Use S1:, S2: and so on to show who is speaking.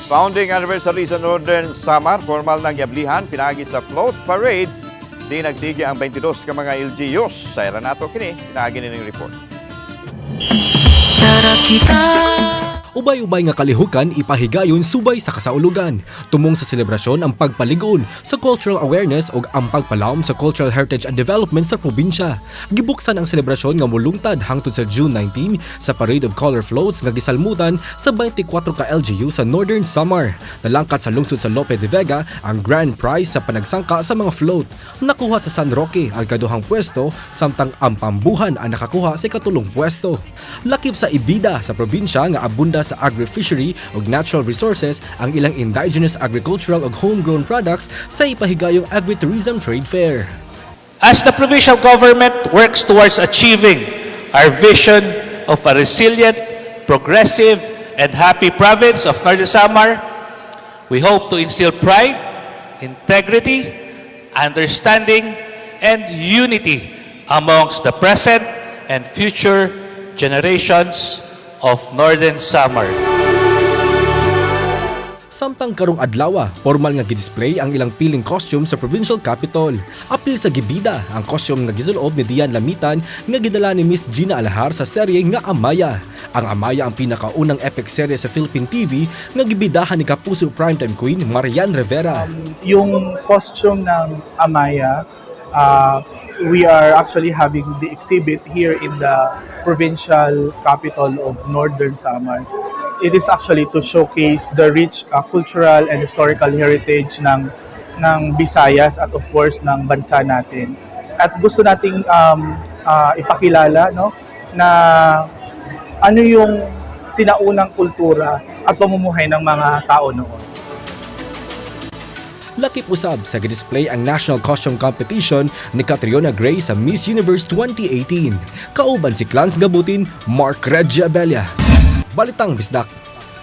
S1: Founding anniversary sa Northern Samar, formal ng yablihan, pinagi sa float parade, di nagtigi ang 22 ka mga LGUs. Sa era nato kini, pinagi ng report.
S2: Ubay-ubay nga kalihukan ipahigayon subay sa kasaulugan. Tumong sa selebrasyon ang pagpaligon sa cultural awareness o ang pagpalaom sa cultural heritage and development sa probinsya. Gibuksan ang selebrasyon nga mulungtad hangtod sa June 19 sa Parade of Color Floats nga gisalmutan sa 24 ka LGU sa Northern Samar. Nalangkat sa lungsod sa Lope de Vega ang grand prize sa panagsangka sa mga float. Nakuha sa San Roque ang kaduhang pwesto samtang ang Pambuhan ang nakakuha sa ikatulong pwesto. Lakip sa Ibida sa probinsya nga abunda sa agri-fishery ug natural resources ang ilang indigenous agricultural ug homegrown products sa ipahigayong agritourism trade fair.
S3: As the provincial government works towards achieving our vision of a resilient, progressive, and happy province of Northern Samar, we hope to instill pride, integrity, understanding, and unity amongst the present and future generations of Northern Samar.
S2: Samtang karong adlaw, formal nga gidisplay ang ilang piling costume sa provincial capital. Apil sa gibida ang costume nga gisulob ni Dian Lamitan nga gidala ni Miss Gina Alahar sa serye nga Amaya. Ang Amaya ang pinakaunang epic serye sa Philippine TV nga gibidahan ni Kapuso Primetime Queen Marian Rivera.
S4: Yung costume ng Amaya, we are actually having the exhibit here in the provincial capital of Northern Samar. It is actually to showcase the rich cultural and historical heritage ng Visayas at of course ng bansa natin. At gusto nating ipakilala na ano yung sinaunang kultura at pamumuhay ng mga tao noon.
S2: Lakip usab sa gidisplay ang National Costume Competition ni Catriona Gray sa Miss Universe 2018. Kauban si Clans Gabutin, Mark Regia Abella. Balitang Bisdak.